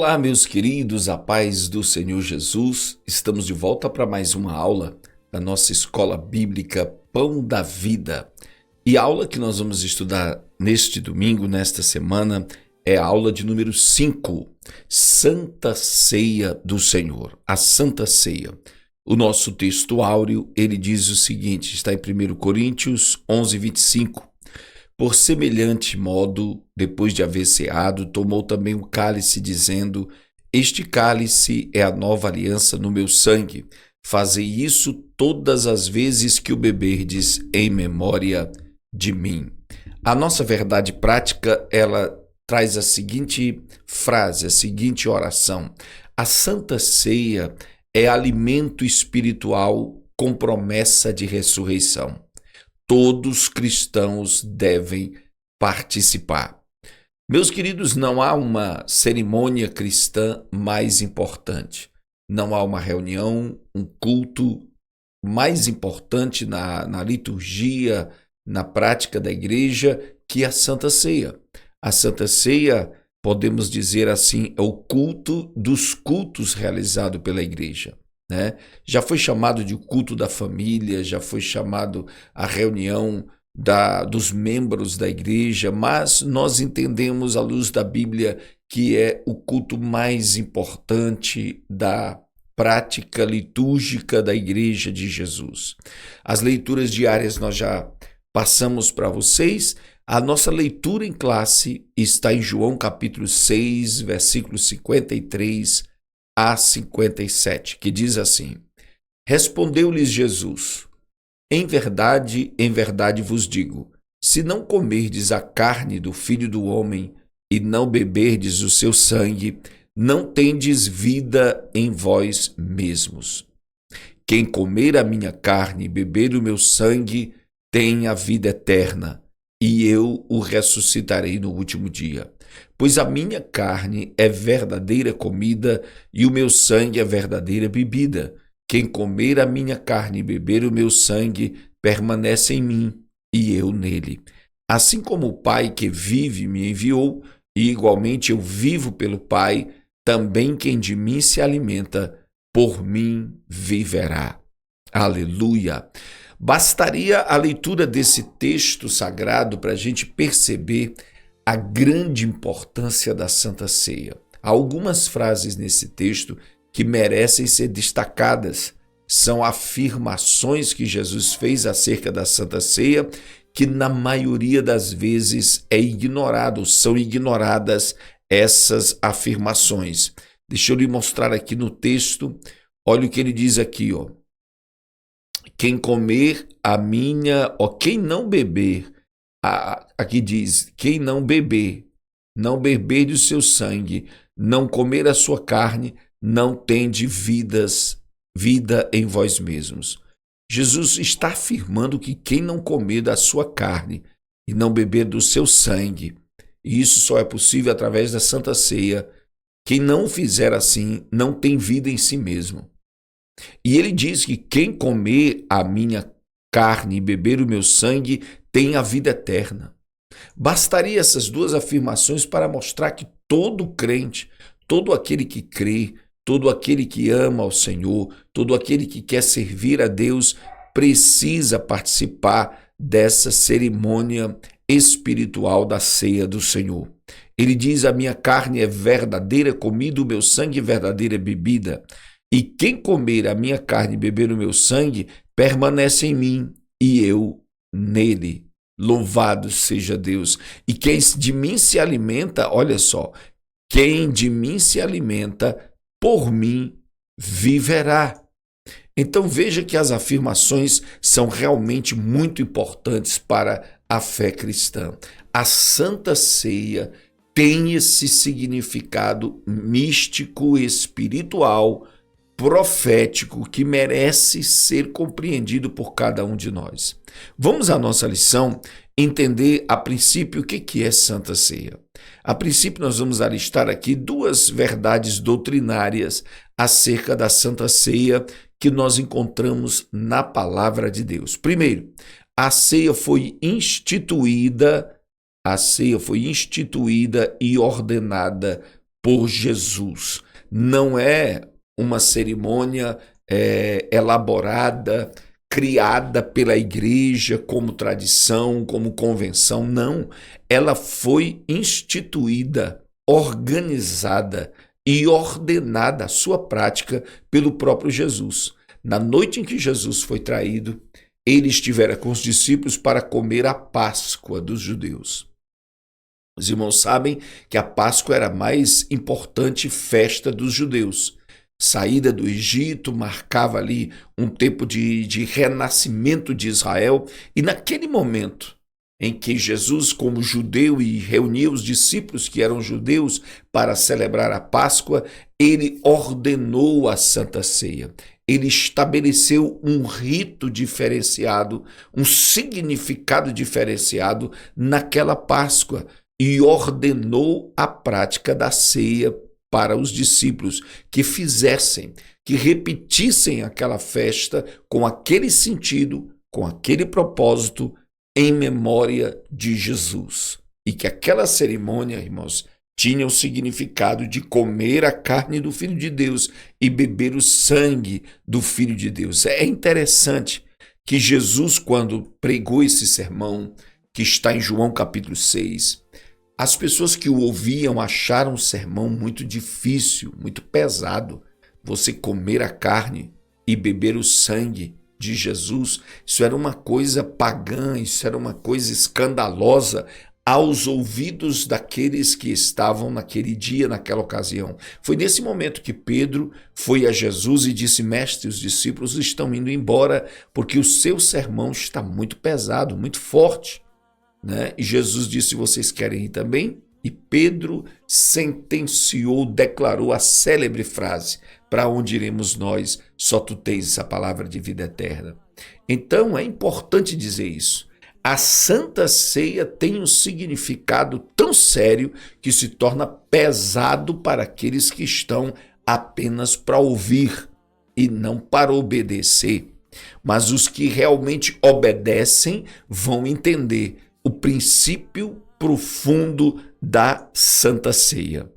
Olá, meus queridos, a paz do Senhor Jesus. Estamos de volta para mais uma aula da nossa escola bíblica Pão da Vida. E a aula que nós vamos estudar neste domingo, nesta semana, é a aula de número 5, Santa Ceia do Senhor, a Santa Ceia. O nosso texto áureo, ele diz o seguinte, está em 1 Coríntios 11, 25. Por semelhante modo, depois de haver ceado, tomou também o cálice, dizendo: Este cálice é a nova aliança no meu sangue. Fazei isso todas as vezes que o beberdes em memória de mim. A nossa verdade prática, ela traz a seguinte frase, a seguinte oração: a Santa Ceia é alimento espiritual com promessa de ressurreição. Todos cristãos devem participar. Meus queridos, não há uma cerimônia cristã mais importante. Não há uma reunião, um culto mais importante na liturgia, na prática da igreja, que a Santa Ceia. A Santa Ceia, podemos dizer assim, é o culto dos cultos realizado pela igreja. Já foi chamado de culto da família, já foi chamado a reunião dos membros da igreja, mas nós entendemos à luz da Bíblia que é o culto mais importante da prática litúrgica da igreja de Jesus. As leituras diárias nós já passamos para vocês. A nossa leitura em classe está em João capítulo 6, versículos 53 a 57, que diz assim: Respondeu-lhes Jesus: em verdade vos digo, se não comerdes a carne do Filho do Homem e não beberdes o seu sangue, não tendes vida em vós mesmos. Quem comer a minha carne e beber o meu sangue tem a vida eterna, e eu o ressuscitarei no último dia. Pois a minha carne é verdadeira comida e o meu sangue é verdadeira bebida. Quem comer a minha carne e beber o meu sangue permanece em mim e eu nele. Assim como o Pai que vive me enviou, e igualmente eu vivo pelo Pai, também quem de mim se alimenta, por mim viverá. Aleluia! Bastaria a leitura desse texto sagrado para a gente perceber a grande importância da Santa Ceia. Há algumas frases nesse texto que merecem ser destacadas. São afirmações que Jesus fez acerca da Santa Ceia que na maioria das vezes são ignoradas essas afirmações. Deixa eu lhe mostrar aqui no texto, olha o que ele diz aqui, ó. Quem comer a minha, quem não beber, aqui diz, quem não beber do seu sangue, não comer a sua carne, não tende vida em vós mesmos. Jesus está afirmando que quem não comer da sua carne e não beber do seu sangue, e isso só é possível através da Santa Ceia, quem não fizer assim não tem vida em si mesmo. E ele diz que quem comer a minha carne e beber o meu sangue tem a vida eterna. Bastaria essas duas afirmações para mostrar que todo crente, todo aquele que crê, todo aquele que ama ao Senhor, todo aquele que quer servir a Deus, precisa participar dessa cerimônia espiritual da ceia do Senhor. Ele diz: a minha carne é verdadeira comida, o meu sangue é verdadeira bebida. E quem comer a minha carne e beber o meu sangue, permanece em mim e eu nele. Louvado seja Deus. E quem de mim se alimenta, olha só, quem de mim se alimenta, por mim viverá. Então veja que as afirmações são realmente muito importantes para a fé cristã. A Santa Ceia tem esse significado místico, espiritual, profético que merece ser compreendido por cada um de nós. Vamos à nossa lição entender a princípio o que é Santa Ceia. A princípio nós vamos alistar aqui duas verdades doutrinárias acerca da Santa Ceia que nós encontramos na palavra de Deus. Primeiro, a ceia foi instituída e ordenada por Jesus. Não é uma cerimônia elaborada, criada pela igreja como tradição, como convenção. Não, ela foi instituída, organizada e ordenada a sua prática pelo próprio Jesus. Na noite em que Jesus foi traído, ele estivera com os discípulos para comer a Páscoa dos judeus. Os irmãos sabem que a Páscoa era a mais importante festa dos judeus. Saída do Egito marcava ali um tempo de renascimento de Israel, e naquele momento em que Jesus, como judeu, e reunia os discípulos que eram judeus para celebrar a Páscoa, ele ordenou a Santa Ceia. Ele estabeleceu um rito diferenciado, um significado diferenciado naquela Páscoa e ordenou a prática da ceia para os discípulos, que fizessem, que repetissem aquela festa com aquele sentido, com aquele propósito, em memória de Jesus. E que aquela cerimônia, irmãos, tinha o significado de comer a carne do Filho de Deus e beber o sangue do Filho de Deus. É interessante que Jesus, quando pregou esse sermão, que está em João capítulo 6, as pessoas que o ouviam acharam o sermão muito difícil, muito pesado. Você comer a carne e beber o sangue de Jesus, isso era uma coisa pagã, isso era uma coisa escandalosa aos ouvidos daqueles que estavam naquele dia, naquela ocasião. Foi nesse momento que Pedro foi a Jesus e disse: Mestre, os discípulos estão indo embora porque o seu sermão está muito pesado, muito forte. Né? E Jesus disse: vocês querem ir também? E Pedro sentenciou, declarou a célebre frase: para onde iremos nós? Só tu tens essa palavra de vida eterna. Então é importante dizer isso. A Santa Ceia tem um significado tão sério que se torna pesado para aqueles que estão apenas para ouvir e não para obedecer. Mas os que realmente obedecem vão entender o princípio profundo da Santa Ceia.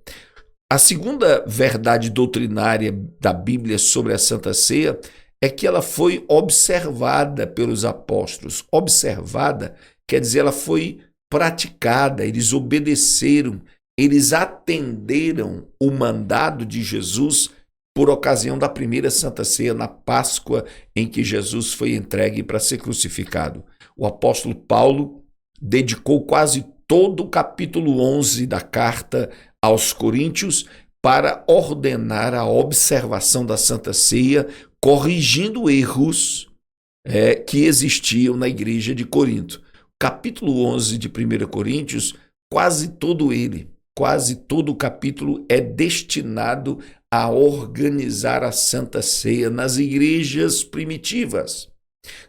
A segunda verdade doutrinária da Bíblia sobre a Santa Ceia é que ela foi observada pelos apóstolos. Observada quer dizer, ela foi praticada, eles obedeceram, eles atenderam o mandado de Jesus por ocasião da primeira Santa Ceia, na Páscoa, em que Jesus foi entregue para ser crucificado. O apóstolo Paulo dedicou quase todo o capítulo 11 da carta aos Coríntios para ordenar a observação da Santa Ceia, corrigindo erros que existiam na igreja de Corinto. O capítulo 11 de 1 Coríntios, quase todo o capítulo é destinado a organizar a Santa Ceia nas igrejas primitivas.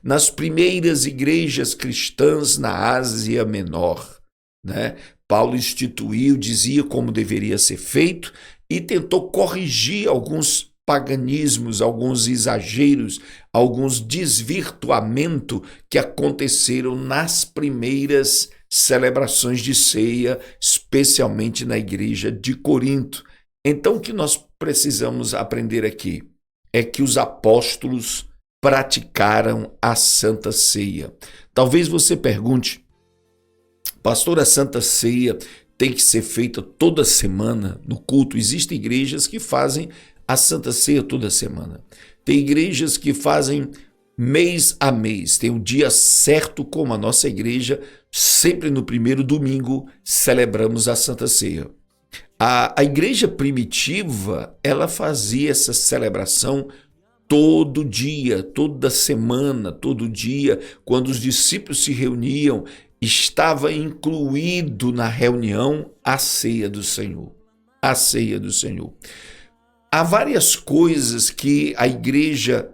Nas primeiras igrejas cristãs na Ásia Menor, né? Paulo instituiu, dizia como deveria ser feito e tentou corrigir alguns paganismos, alguns exageros, alguns desvirtuamentos que aconteceram nas primeiras celebrações de ceia, especialmente na igreja de Corinto. Então, o que nós precisamos aprender aqui é que os apóstolos praticaram a Santa Ceia. Talvez você pergunte: pastor, a Santa Ceia tem que ser feita toda semana no culto? Existem igrejas que fazem a Santa Ceia toda semana. Tem igrejas que fazem mês a mês. Tem um dia certo, como a nossa igreja, sempre no primeiro domingo celebramos a Santa Ceia. A igreja primitiva, ela fazia essa celebração todo dia, toda semana, todo dia, quando os discípulos se reuniam, estava incluído na reunião a ceia do Senhor. A ceia do Senhor. Há várias coisas que a igreja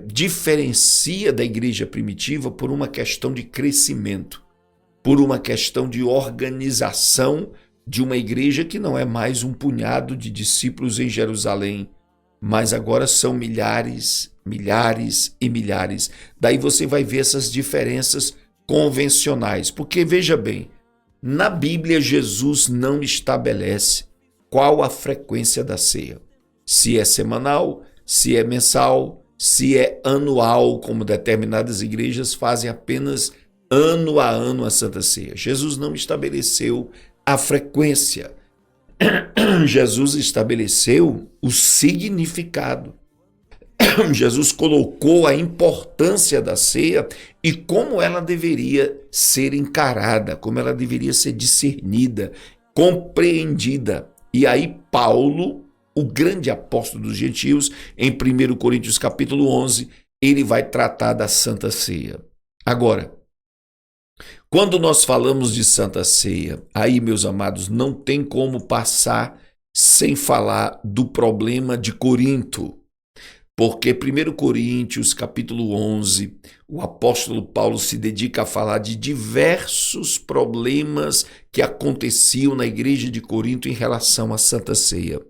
diferencia da igreja primitiva por uma questão de crescimento, por uma questão de organização de uma igreja que não é mais um punhado de discípulos em Jerusalém, mas agora são milhares, milhares e milhares. Daí você vai ver essas diferenças convencionais, porque veja bem, na Bíblia Jesus não estabelece qual a frequência da ceia. Se é semanal, se é mensal, se é anual, como determinadas igrejas fazem apenas ano a ano a Santa Ceia. Jesus não estabeleceu a frequência. Jesus estabeleceu o significado. Jesus colocou a importância da ceia e como ela deveria ser encarada, como ela deveria ser discernida, compreendida. E aí Paulo, o grande apóstolo dos gentios, em 1 Coríntios capítulo 11, ele vai tratar da Santa Ceia. Agora, quando nós falamos de Santa Ceia, aí, meus amados, não tem como passar sem falar do problema de Corinto. Porque 1 Coríntios, capítulo 11, o apóstolo Paulo se dedica a falar de diversos problemas que aconteciam na igreja de Corinto em relação à Santa Ceia.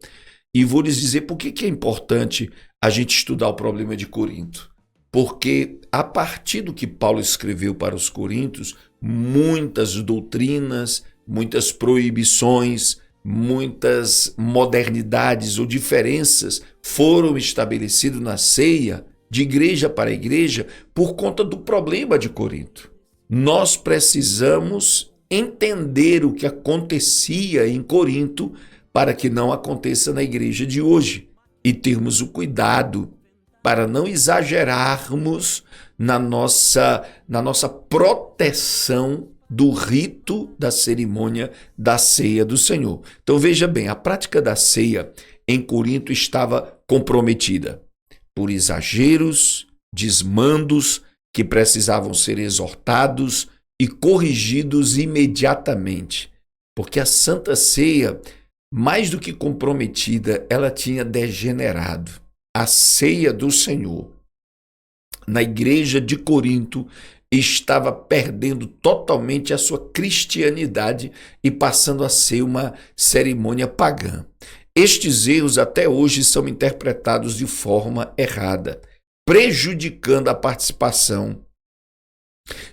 E vou lhes dizer por que é importante a gente estudar o problema de Corinto. Porque a partir do que Paulo escreveu para os coríntios, muitas doutrinas, muitas proibições, muitas modernidades ou diferenças foram estabelecidas na ceia de igreja para igreja por conta do problema de Corinto. Nós precisamos entender o que acontecia em Corinto para que não aconteça na igreja de hoje e termos o cuidado para não exagerarmos na nossa proteção do rito da cerimônia da ceia do Senhor. Então veja bem, a prática da ceia em Corinto estava comprometida por exageros, desmandos que precisavam ser exortados e corrigidos imediatamente, porque a Santa Ceia, mais do que comprometida, ela tinha degenerado. A ceia do Senhor na igreja de Corinto estava perdendo totalmente a sua cristianidade e passando a ser uma cerimônia pagã. Estes erros até hoje são interpretados de forma errada, prejudicando a participação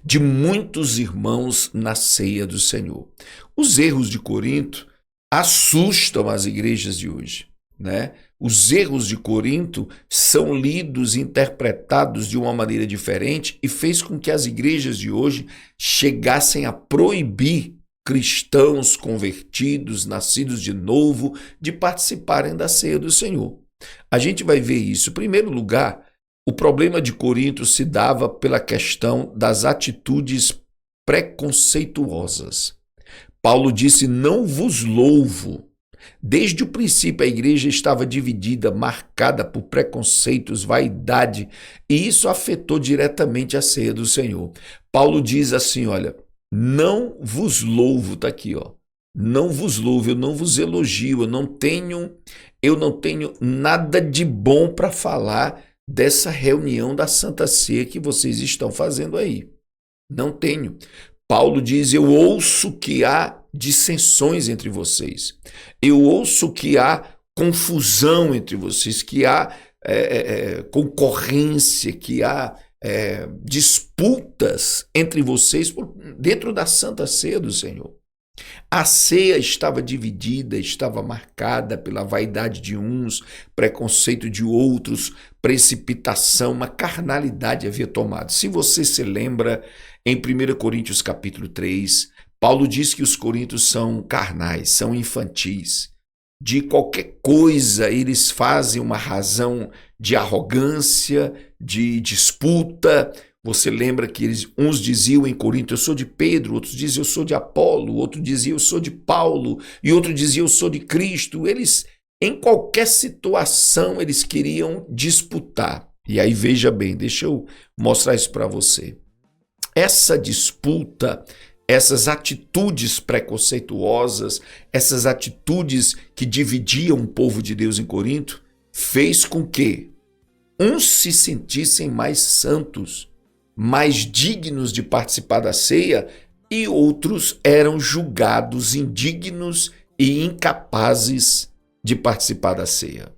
de muitos irmãos na ceia do Senhor. Os erros de Corinto assustam as igrejas de hoje, né? Os erros de Corinto são lidos e interpretados de uma maneira diferente e fez com que as igrejas de hoje chegassem a proibir cristãos convertidos, nascidos de novo, de participarem da ceia do Senhor. A gente vai ver isso. Em primeiro lugar, o problema de Corinto se dava pela questão das atitudes preconceituosas. Paulo disse: não vos louvo. Desde o princípio a igreja estava dividida, marcada por preconceitos, vaidade, e isso afetou diretamente a ceia do Senhor. Paulo diz assim, olha, não vos louvo, está aqui, ó. Não vos louvo, eu não vos elogio, eu não tenho nada de bom para falar dessa reunião da Santa Ceia que vocês estão fazendo aí. Não tenho. Paulo diz, eu ouço que há dissensões entre vocês. Eu ouço que há confusão entre vocês, que há concorrência, que há disputas entre vocês dentro da Santa Ceia do Senhor. A ceia estava dividida, estava marcada pela vaidade de uns, preconceito de outros, precipitação, uma carnalidade havia tomado. Se você se lembra, em 1 Coríntios capítulo 3, Paulo diz que os coríntios são carnais, são infantis. De qualquer coisa eles fazem uma razão de arrogância, de disputa. Você lembra que uns diziam em Corinto, eu sou de Pedro, outros diziam, eu sou de Apolo, outro dizia, eu sou de Paulo, e outro dizia, eu sou de Cristo. Eles, em qualquer situação, eles queriam disputar. E aí, veja bem, deixa eu mostrar isso para você. Essa disputa, essas atitudes preconceituosas, essas atitudes que dividiam o povo de Deus em Corinto, fez com que uns se sentissem mais santos, mais dignos de participar da ceia, e outros eram julgados indignos e incapazes de participar da ceia.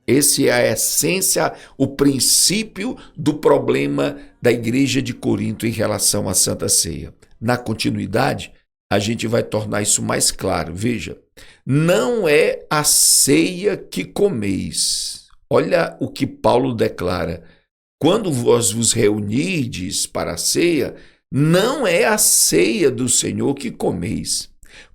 Esse é a essência, o princípio do problema da igreja de Corinto em relação à Santa Ceia. Na continuidade, a gente vai tornar isso mais claro. Veja, não é a ceia que comeis. Olha o que Paulo declara. Quando vós vos reunirdes para a ceia, não é a ceia do Senhor que comeis.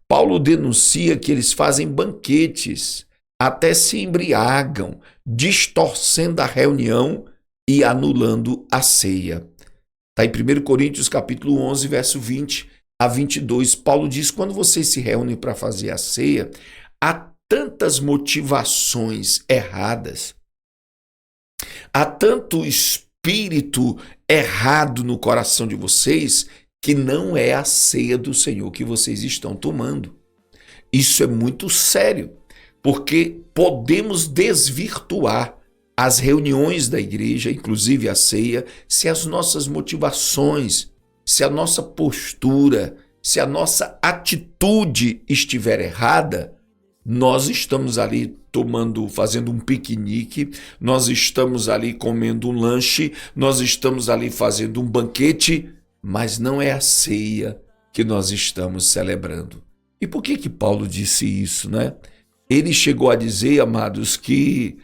Paulo denuncia que eles fazem banquetes, até se embriagam, distorcendo a reunião e anulando a ceia. Está em 1 Coríntios capítulo 11, verso 20 a 22. Paulo diz, quando vocês se reúnem para fazer a ceia, há tantas motivações erradas, há tanto espírito errado no coração de vocês, que não é a ceia do Senhor que vocês estão tomando. Isso é muito sério, porque podemos desvirtuar as reuniões da igreja, inclusive a ceia, se as nossas motivações, se a nossa postura, se a nossa atitude estiver errada. Nós estamos ali fazendo um piquenique, nós estamos ali comendo um lanche, nós estamos ali fazendo um banquete, mas não é a ceia que nós estamos celebrando. E por que Paulo disse isso, né? Ele chegou a dizer, amados, que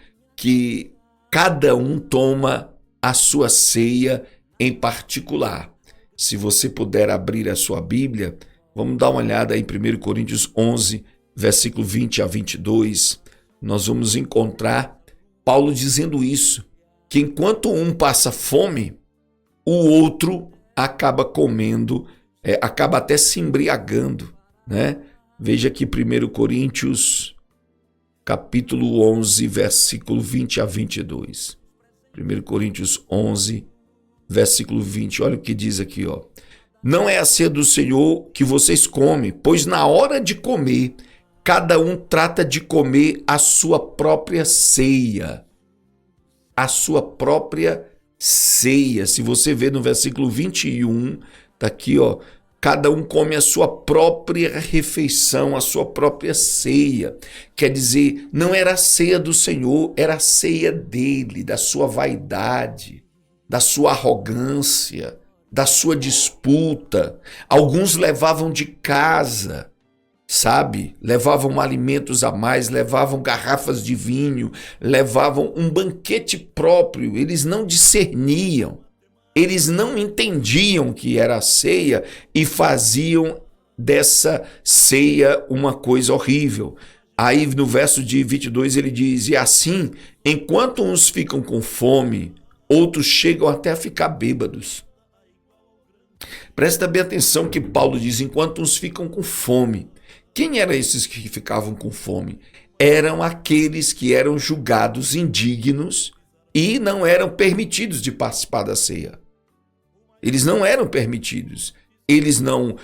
cada um toma a sua ceia em particular. Se você puder abrir a sua Bíblia, vamos dar uma olhada em 1 Coríntios 11, versículo 20 a 22. Nós vamos encontrar Paulo dizendo isso, que enquanto um passa fome, o outro acaba comendo, acaba até se embriagando, né? Veja aqui 1 Coríntios capítulo 11, versículo 20 a 22. 1 Coríntios 11, versículo 20. Olha o que diz aqui, ó. Não é a ceia do Senhor que vocês comem, pois na hora de comer, cada um trata de comer a sua própria ceia. A sua própria ceia. Se você ver no versículo 21, tá aqui, ó. Cada um come a sua própria refeição, a sua própria ceia. Quer dizer, não era a ceia do Senhor, era a ceia dele, da sua vaidade, da sua arrogância, da sua disputa. Alguns levavam de casa, sabe? Levavam alimentos a mais, levavam garrafas de vinho, levavam um banquete próprio. Eles não discerniam. Eles não entendiam que era a ceia e faziam dessa ceia uma coisa horrível. Aí no verso de 22 ele diz, e assim, enquanto uns ficam com fome, outros chegam até a ficar bêbados. Presta bem atenção que Paulo diz, enquanto uns ficam com fome. Quem eram esses que ficavam com fome? Eram aqueles que eram julgados indignos e não eram permitidos de participar da ceia. Eles não eram permitidos. Eles não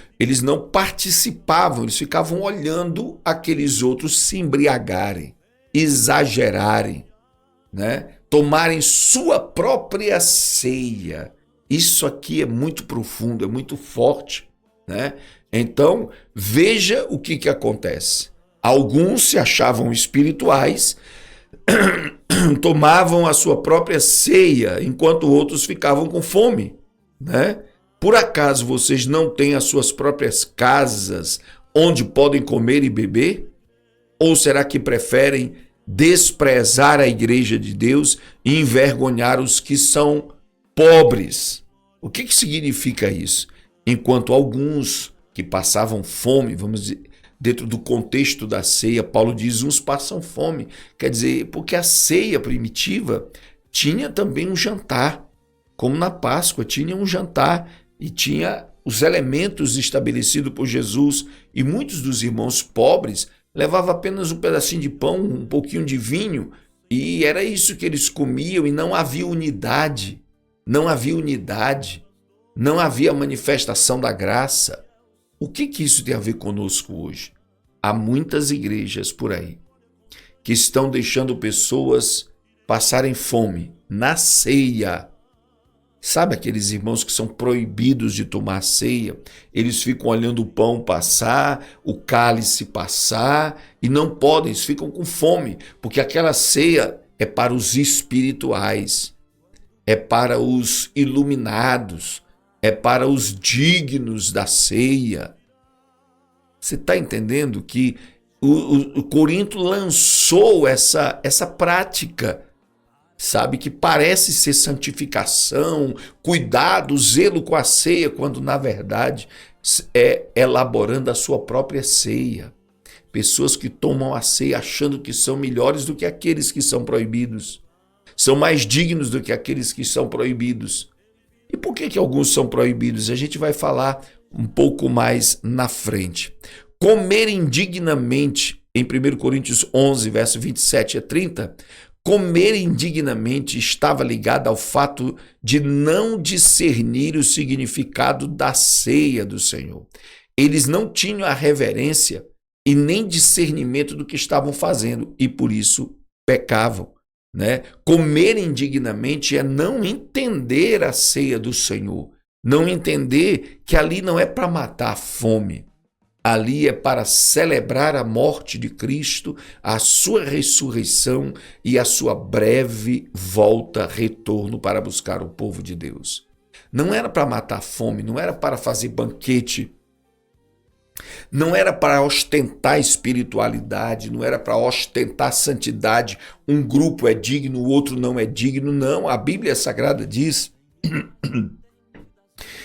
participavam, eles ficavam olhando aqueles outros se embriagarem, exagerarem, né? Tomarem sua própria ceia. Isso aqui é muito profundo, é muito forte, né? Então, veja o que acontece. Alguns se achavam espirituais, tomavam a sua própria ceia, enquanto outros ficavam com fome, né? Por acaso vocês não têm as suas próprias casas onde podem comer e beber? Ou será que preferem desprezar a igreja de Deus e envergonhar os que são pobres? O que significa isso? Enquanto alguns que passavam fome, vamos dizer, dentro do contexto da ceia, Paulo diz, uns passam fome. Quer dizer, porque a ceia primitiva tinha também um jantar. Como na Páscoa, tinha um jantar e tinha os elementos estabelecidos por Jesus. E muitos dos irmãos pobres levavam apenas um pedacinho de pão, um pouquinho de vinho, e era isso que eles comiam, e não havia unidade, não havia manifestação da graça. O que isso tem a ver conosco hoje? Há muitas igrejas por aí que estão deixando pessoas passarem fome na ceia. Sabe aqueles irmãos que são proibidos de tomar ceia? Eles ficam olhando o pão passar, o cálice passar e não podem, eles ficam com fome, porque aquela ceia é para os espirituais, é para os iluminados, é para os dignos da ceia. Você está entendendo que o Corinto lançou essa prática, sabe, que parece ser santificação, cuidado, zelo com a ceia, quando na verdade é elaborando a sua própria ceia. Pessoas que tomam a ceia achando que são melhores do que aqueles que são proibidos, são mais dignos do que aqueles que são proibidos. E por que alguns são proibidos? A gente vai falar um pouco mais na frente. Comer indignamente, em 1 Coríntios 11, verso 27 a 30, comer indignamente estava ligado ao fato de não discernir o significado da ceia do Senhor. Eles não tinham a reverência e nem discernimento do que estavam fazendo e por isso pecavam. Né? Comer indignamente é não entender a ceia do Senhor, não entender que ali não é para matar a fome, ali é para celebrar a morte de Cristo, a sua ressurreição e a sua breve volta, retorno para buscar o povo de Deus. Não era para matar a fome, não era para fazer banquete, não era para ostentar espiritualidade, não era para ostentar santidade. Um grupo é digno, o outro não é digno. Não, a Bíblia Sagrada diz,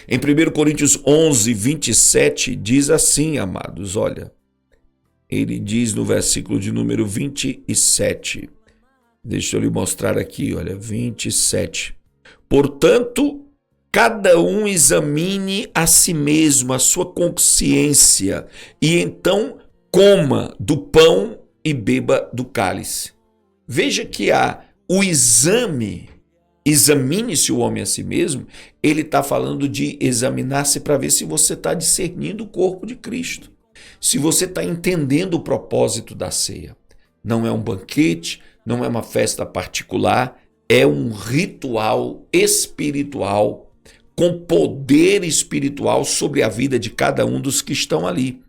em 1 Coríntios 11, 27, diz assim, amados, olha, ele diz no versículo de número 27, deixa eu lhe mostrar aqui, olha, 27. Portanto, cada um examine a si mesmo, a sua consciência, e então coma do pão e beba do cálice. Veja que há o exame, examine-se o homem a si mesmo, ele está falando de examinar-se para ver se você está discernindo o corpo de Cristo, se você está entendendo o propósito da ceia. Não é um banquete, não é uma festa particular, é um ritual espiritual com poder espiritual sobre a vida de cada um dos que estão ali,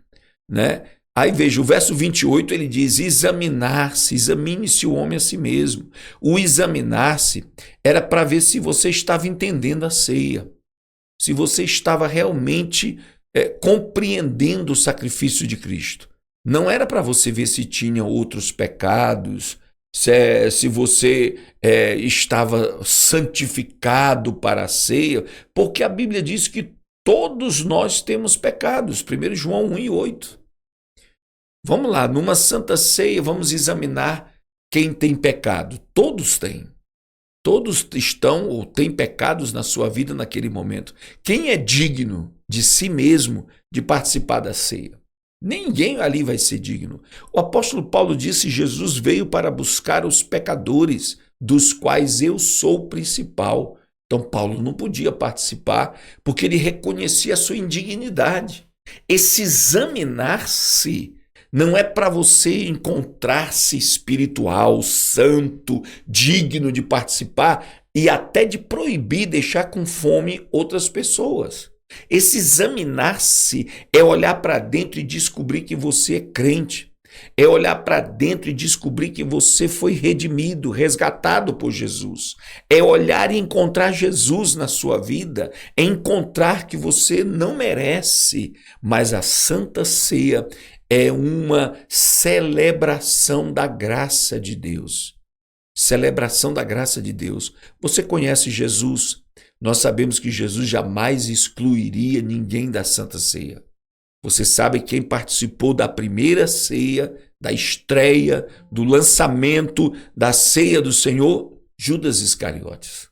né? Aí veja, o verso 28 ele diz, examinar-se, examine-se o homem a si mesmo. O examinar-se era para ver se você estava entendendo a ceia, se você estava realmente compreendendo o sacrifício de Cristo. Não era para você ver se tinha outros pecados, se você estava santificado para a ceia, porque a Bíblia diz que todos nós temos pecados, 1 João 1:8. Vamos lá, numa santa ceia, vamos examinar quem tem pecado. Todos têm. Todos estão ou têm pecados na sua vida naquele momento. Quem é digno de si mesmo de participar da ceia? Ninguém ali vai ser digno. O apóstolo Paulo disse, Jesus veio para buscar os pecadores, dos quais eu sou o principal. Então Paulo não podia participar, porque ele reconhecia a sua indignidade. Esse examinar-se não é para você encontrar-se espiritual, santo, digno de participar e até de proibir, deixar com fome outras pessoas. Esse examinar-se é olhar para dentro e descobrir que você é crente. É olhar para dentro e descobrir que você foi redimido, resgatado por Jesus. É olhar e encontrar Jesus na sua vida. É encontrar que você não merece, mas a Santa Ceia é uma celebração da graça de Deus. Celebração da graça de Deus. Você conhece Jesus? Nós sabemos que Jesus jamais excluiria ninguém da Santa Ceia. Você sabe quem participou da primeira ceia, da estreia, do lançamento da ceia do Senhor? Judas Iscariotes.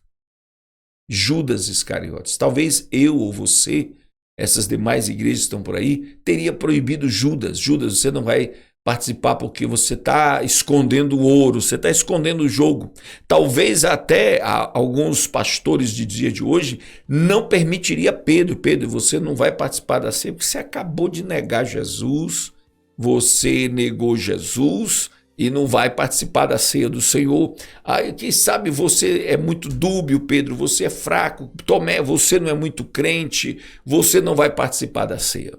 Judas Iscariotes. Talvez eu ou você, essas demais igrejas que estão por aí, teria proibido Judas. Judas, você não vai participar porque você está escondendo o ouro, você está escondendo o jogo. Talvez até alguns pastores de dia de hoje não permitiria Pedro, você não vai participar da ceia porque você acabou de negar Jesus, você negou Jesus e não vai participar da ceia do Senhor. Aí, quem sabe você é muito dúbio, Pedro, você é fraco, Tomé, você não é muito crente, você não vai participar da ceia.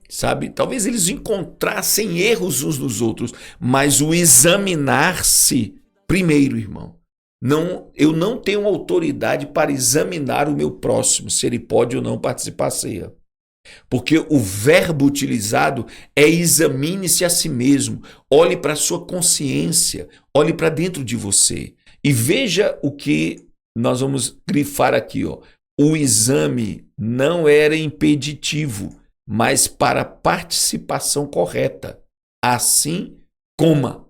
Sabe? Talvez eles encontrassem erros uns nos outros, mas o examinar-se primeiro, irmão. Não, eu não tenho autoridade para examinar o meu próximo, se ele pode ou não participar da ceia. Porque o verbo utilizado é examine-se a si mesmo, olhe para a sua consciência, olhe para dentro de você e veja o que nós vamos grifar aqui, ó. O exame não era impeditivo, mas para participação correta. Assim, coma.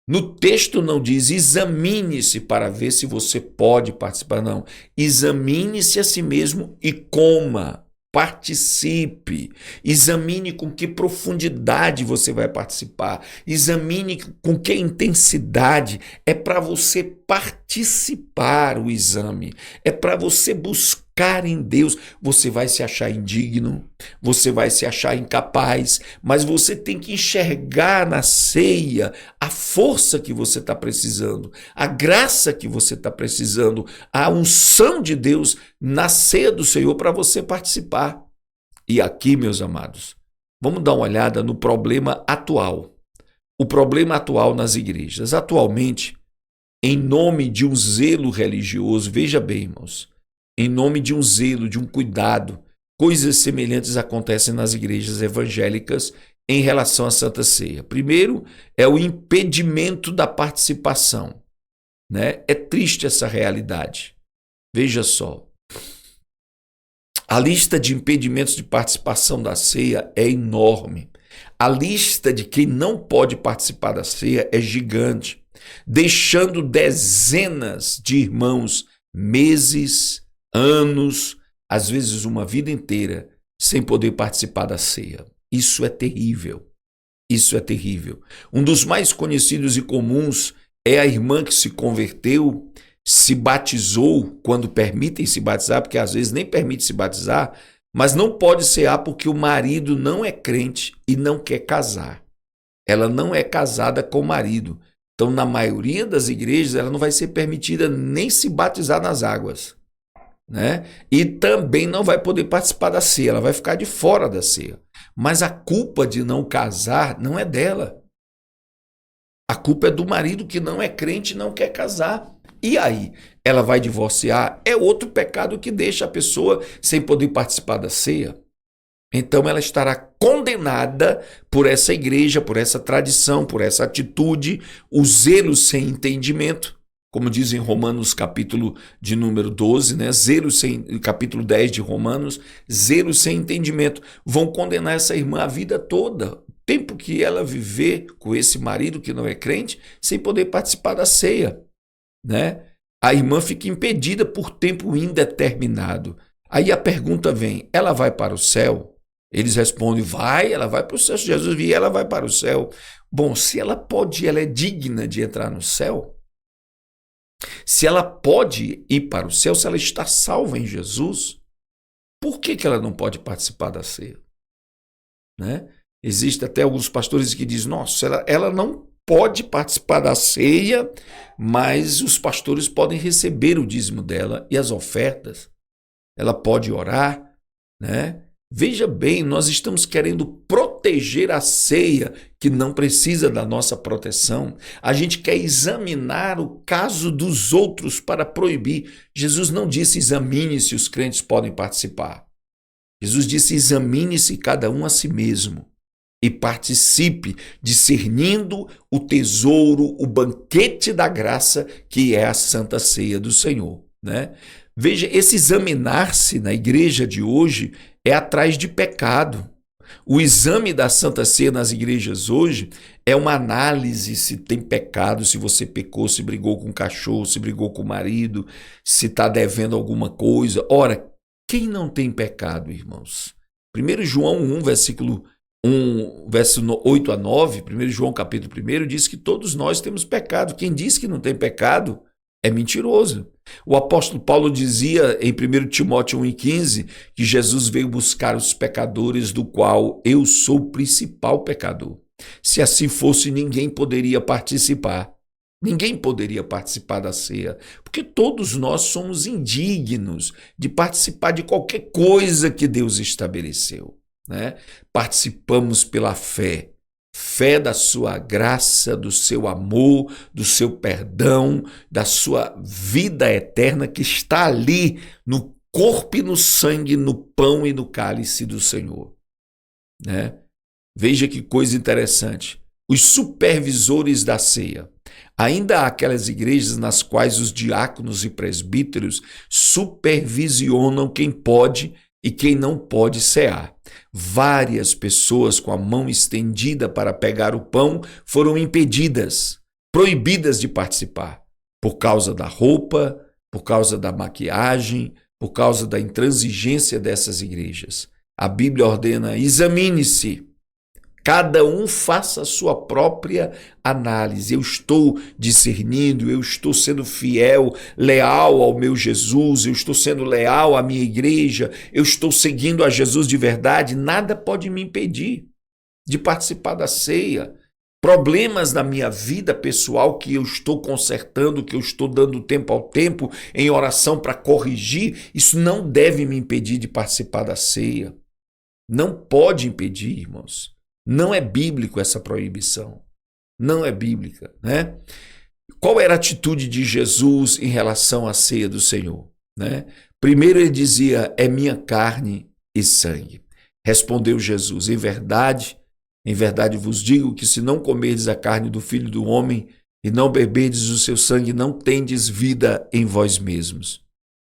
No texto não diz examine-se para ver se você pode participar, não. Examine-se a si mesmo e coma. Participe, examine com que profundidade você vai participar, examine com que intensidade. É para você participar o exame, é para você buscar em Deus. Você vai se achar indigno, você vai se achar incapaz, mas você tem que enxergar na ceia a força que você está precisando, a graça que você está precisando, a unção de Deus na ceia do Senhor para você participar. E aqui, meus amados, vamos dar uma olhada no problema atual. O problema atual nas igrejas. Atualmente, em nome de um zelo religioso, veja bem, irmãos, em nome de um zelo, de um cuidado, coisas semelhantes acontecem nas igrejas evangélicas em relação à Santa Ceia. Primeiro, é o impedimento da participação, né? É triste essa realidade. Veja só. A lista de impedimentos de participação da ceia é enorme. A lista de quem não pode participar da ceia é gigante, deixando dezenas de irmãos meses, anos, às vezes uma vida inteira, sem poder participar da ceia. Isso é terrível. Isso é terrível. Um dos mais conhecidos e comuns é a irmã que se converteu, se batizou, quando permitem se batizar, porque às vezes nem permite se batizar, mas não pode cear porque o marido não é crente e não quer casar. Ela não é casada com o marido. Então, na maioria das igrejas, ela não vai ser permitida nem se batizar nas águas, né? E também não vai poder participar da ceia, ela vai ficar de fora da ceia. Mas a culpa de não casar não é dela. A culpa é do marido que não é crente e não quer casar. E aí, ela vai divorciar? É outro pecado que deixa a pessoa sem poder participar da ceia. Então ela estará condenada por essa igreja, por essa tradição, por essa atitude, o zelo sem entendimento, como diz em Romanos capítulo de número 12, né? Capítulo 10 de Romanos, zelo sem entendimento. Vão condenar essa irmã a vida toda, o tempo que ela viver com esse marido que não é crente, sem poder participar da ceia, né? A irmã fica impedida por tempo indeterminado. Aí a pergunta vem, ela vai para o céu? Eles respondem, ela vai para o céu. Se Jesus vir, ela vai para o céu. Bom, se ela pode, ela é digna de entrar no céu? Se ela pode ir para o céu, se ela está salva em Jesus, por que ela não pode participar da ceia? Né? Existem até alguns pastores que dizem, nossa, ela não pode participar da ceia, mas os pastores podem receber o dízimo dela e as ofertas. Ela pode orar, né? Veja bem, nós estamos querendo proteger a ceia que não precisa da nossa proteção. A gente quer examinar o caso dos outros para proibir. Jesus não disse examine se os crentes podem participar. Jesus disse examine-se cada um a si mesmo e participe, discernindo o tesouro, o banquete da graça que é a Santa Ceia do Senhor, né? Veja, esse examinar-se na igreja de hoje é atrás de pecado. O exame da Santa Ceia nas igrejas hoje é uma análise se tem pecado, se você pecou, se brigou com o cachorro, se brigou com o marido, se está devendo alguma coisa. Ora, quem não tem pecado, irmãos? 1 João 1, versículo 1, verso 8 a 9, 1 João capítulo 1, diz que todos nós temos pecado. Quem diz que não tem pecado é mentiroso. O apóstolo Paulo dizia em 1 Timóteo 1,15 que Jesus veio buscar os pecadores, do qual eu sou o principal pecador. Se assim fosse, ninguém poderia participar. Ninguém poderia participar da ceia, porque todos nós somos indignos de participar de qualquer coisa que Deus estabeleceu, né? Participamos pela fé. Fé da sua graça, do seu amor, do seu perdão, da sua vida eterna que está ali no corpo e no sangue, no pão e no cálice do Senhor, né? Veja que coisa interessante. Os supervisores da ceia. Ainda há aquelas igrejas nas quais os diáconos e presbíteros supervisionam quem pode e quem não pode cear. Várias pessoas com a mão estendida para pegar o pão foram impedidas, proibidas de participar, por causa da roupa, por causa da maquiagem, por causa da intransigência dessas igrejas. A Bíblia ordena: examine-se. Cada um faça a sua própria análise. Eu estou discernindo, eu estou sendo fiel, leal ao meu Jesus, eu estou sendo leal à minha igreja, eu estou seguindo a Jesus de verdade. Nada pode me impedir de participar da ceia. Problemas na minha vida pessoal que eu estou consertando, que eu estou dando tempo ao tempo em oração para corrigir, isso não deve me impedir de participar da ceia. Não pode impedir, irmãos. Não é bíblico essa proibição. Não é bíblica, né? Qual era a atitude de Jesus em relação à ceia do Senhor, né? Primeiro ele dizia: é minha carne e sangue. Respondeu Jesus: em verdade vos digo que se não comerdes a carne do Filho do Homem e não beberdes o seu sangue, não tendes vida em vós mesmos.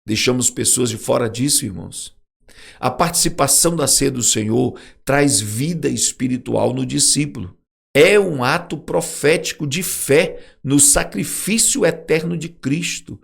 Deixamos pessoas de fora disso, irmãos. A participação da ceia do Senhor traz vida espiritual no discípulo. É um ato profético de fé no sacrifício eterno de Cristo.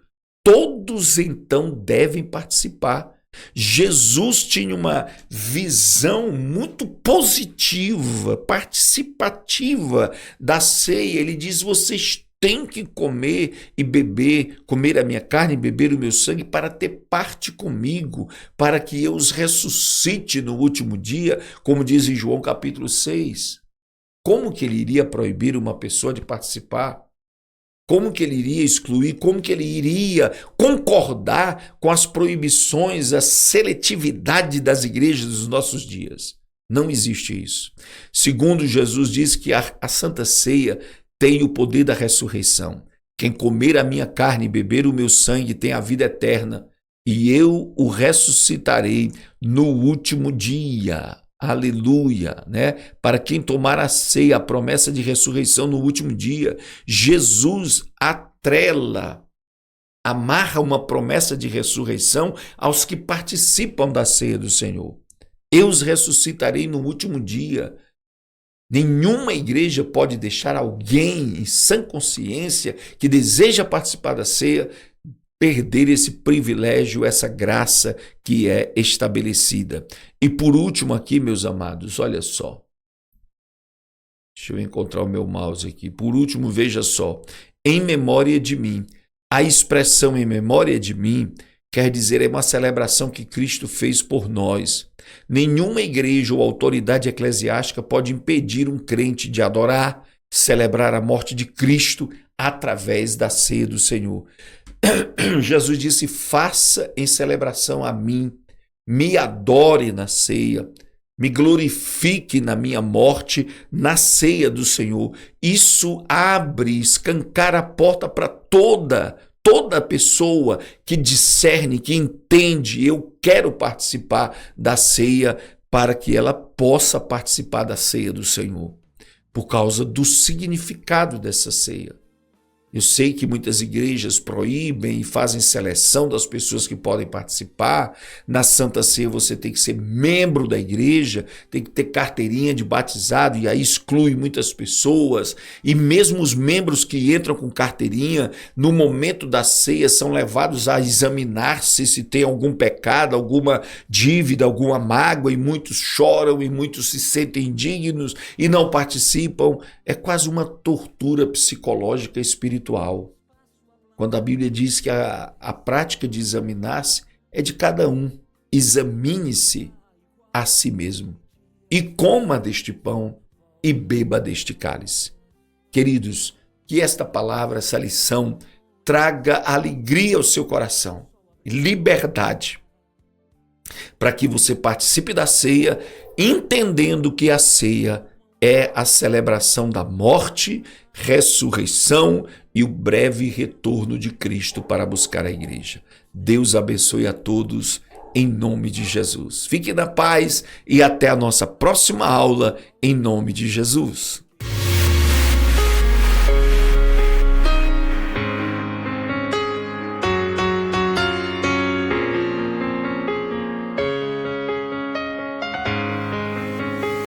Todos então devem participar. Jesus tinha uma visão muito positiva, participativa da ceia. Ele diz: vocês têm que comer e beber, comer a minha carne e beber o meu sangue para ter parte comigo, para que eu os ressuscite no último dia, como diz em João capítulo 6. Como que ele iria proibir uma pessoa de participar? Como que ele iria excluir? Como que ele iria concordar com as proibições, a seletividade das igrejas dos nossos dias? Não existe isso. Segundo, Jesus diz que a Santa Ceia tem o poder da ressurreição. Quem comer a minha carne e beber o meu sangue tem a vida eterna, e eu o ressuscitarei no último dia. Aleluia, né? Para quem tomar a ceia, a promessa de ressurreição no último dia, Jesus atrela, amarra uma promessa de ressurreição aos que participam da ceia do Senhor. Eu os ressuscitarei no último dia. Nenhuma igreja pode deixar alguém em sã consciência que deseja participar da ceia perder esse privilégio, essa graça que é estabelecida. E por último aqui, meus amados, olha só. Deixa eu encontrar o meu mouse aqui. Por último, veja só. Em memória de mim. A expressão em memória de mim quer dizer é uma celebração que Cristo fez por nós. Nenhuma igreja ou autoridade eclesiástica pode impedir um crente de adorar, celebrar a morte de Cristo através da ceia do Senhor. Jesus disse: faça em celebração a mim, me adore na ceia, me glorifique na minha morte, na ceia do Senhor. Isso abre, escancara a porta para toda pessoa que discerne, que entende: eu quero participar da ceia, para que ela possa participar da ceia do Senhor, por causa do significado dessa ceia. Eu sei que muitas igrejas proíbem e fazem seleção das pessoas que podem participar. Na Santa Ceia você tem que ser membro da igreja, tem que ter carteirinha de batizado, e aí exclui muitas pessoas. E mesmo os membros que entram com carteirinha, no momento da ceia são levados a examinar-se se tem algum pecado, alguma dívida, alguma mágoa, e muitos choram e muitos se sentem indignos e não participam. É quase uma tortura psicológica e espiritual. Quando a Bíblia diz que a prática de examinar-se é de cada um. Examine-se a si mesmo e coma deste pão e beba deste cálice. Queridos, que esta palavra, essa lição, traga alegria ao seu coração, liberdade, para que você participe da ceia, entendendo que a ceia é a celebração da morte, ressurreição e o breve retorno de Cristo para buscar a igreja. Deus abençoe a todos em nome de Jesus. Fique na paz e até a nossa próxima aula, em nome de Jesus.